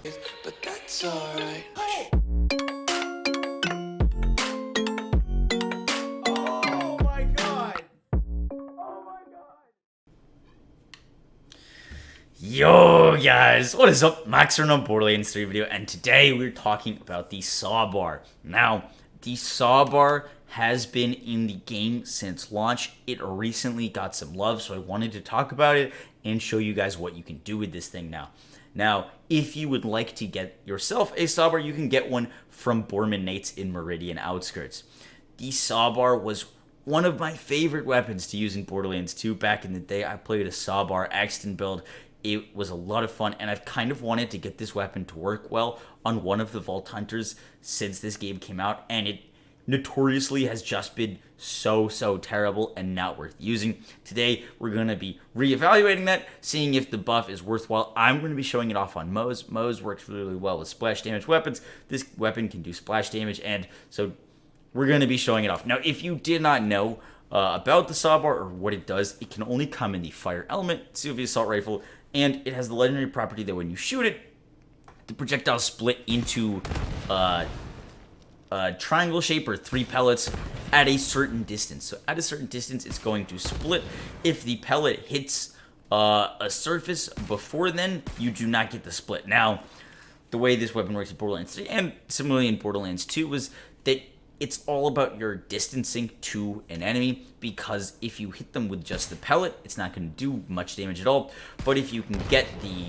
But that's alright. Oh my god! Yo guys, what is up? Max from a Borderlands 3 video, and today we're talking about the Sawbar. Now, the Sawbar has been in the game since launch. It recently got some love, so I wanted to talk about it and show you guys what you can do with this thing now. Now, if you would like to get yourself a Sawbar, you can get one from Borman Nate's in Meridian Outskirts. The Sawbar was one of my favorite weapons to use in Borderlands 2 back in the day. I played a Sawbar Axton build. It was a lot of fun, and I've kind of wanted to get this weapon to work well on one of the Vault Hunters since this game came out, and it notoriously has just been so terrible and not worth using. Today, we're going to be reevaluating that, seeing if the buff is worthwhile. I'm going to be showing it off on Moze. Moze works really well with splash damage weapons. This weapon can do splash damage, and so we're going to be showing it off. Now, if you did not know about the Sawbar or what it does, it can only come in the fire element, Sylvia assault rifle, and it has the legendary property that when you shoot it, the projectile split into a triangle shape or 3 pellets at a certain distance. So at a certain distance, it's going to split. If the pellet hits a surface before then, you do not get the split. Now, the way this weapon works in Borderlands 3 and similarly in Borderlands 2 was that it's all about your distancing to an enemy, because if you hit them with just the pellet, it's not going to do much damage at all. But if you can get the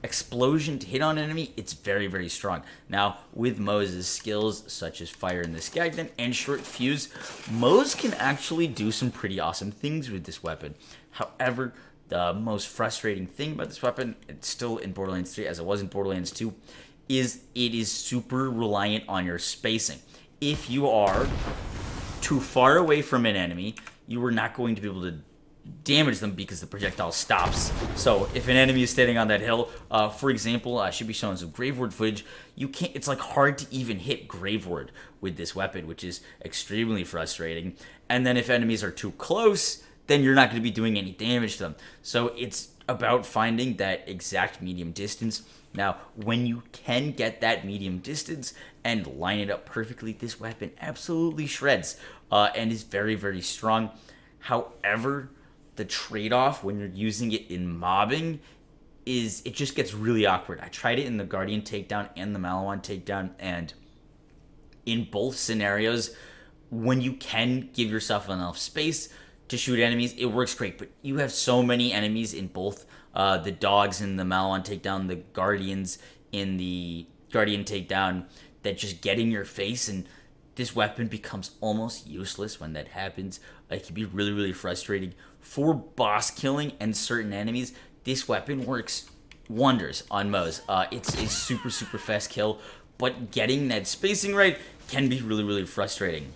explosion to hit on an enemy, it's very strong. Now, with Moze's skills, such as fire in the Skagnon and short fuse, Moze can actually do some pretty awesome things with this weapon. However, the most frustrating thing about this weapon, it's still in Borderlands 3 as it was in Borderlands 2, is it is super reliant on your spacing. If you are too far away from an enemy, you are not going to be able to damage them because the projectile stops. So if an enemy is standing on that hill, for example, I should be showing some Graveward footage, you can't, it's like hard to even hit Graveward with this weapon, which is extremely frustrating. And then if enemies are too close, then you're not going to be doing any damage to them. So it's about finding that exact medium distance. Now, when you can get that medium distance and line it up perfectly, this weapon absolutely shreds and is very strong. However, the trade-off when you're using it in mobbing is it just gets really awkward. I tried it in the Guardian takedown and the Malawan takedown, and in both scenarios, when you can give yourself enough space to shoot enemies, it works great. But you have so many enemies in both the dogs in the Malawan takedown, the Guardians in the Guardian takedown, that just get in your face, and this weapon becomes almost useless when that happens. It can be really frustrating. For boss killing and certain enemies, this weapon works wonders on Moze. It's a super fast kill, but getting that spacing right can be really frustrating.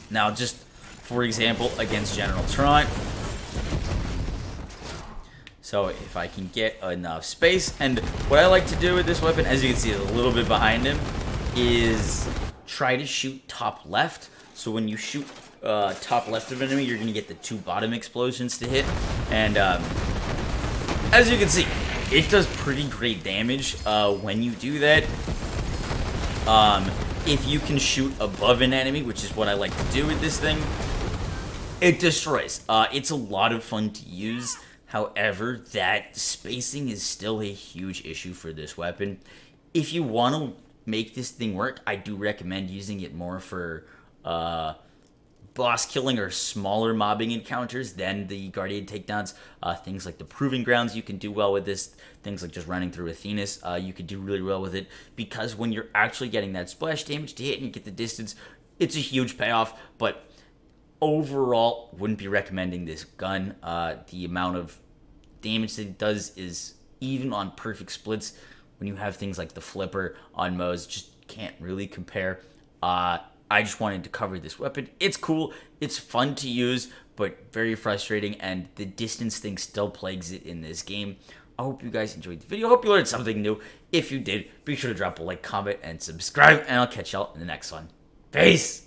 Now, just for example, against General Trant, so if I can get enough space, and what I like to do with this weapon, as you can see, a little bit behind him, is try to shoot top left. So when you shoot top left of an enemy, you're going to get the 2 bottom explosions to hit. And as you can see, it does pretty great damage when you do that. If you can shoot above an enemy, which is what I like to do with this thing, it destroys. It's a lot of fun to use. However, that spacing is still a huge issue for this weapon. If you want to make this thing work, I do recommend using it more for boss killing or smaller mobbing encounters than the Guardian takedowns. Things like the Proving Grounds, you can do well with this. Things like just running through Athenas, you could do really well with it, because when you're actually getting that splash damage to hit and you get the distance, it's a huge payoff. But overall, wouldn't be recommending this gun. The amount of damage that it does is, even on perfect splits, when you have things like the flipper on Moze, just can't really compare. I just wanted to cover this weapon. It's cool, it's fun to use, but very frustrating, and the distance thing still plagues it in this game. I hope you guys enjoyed the video. I hope you learned something new. If you did, be sure to drop a like, comment, and subscribe, and I'll catch y'all in the next one. Peace!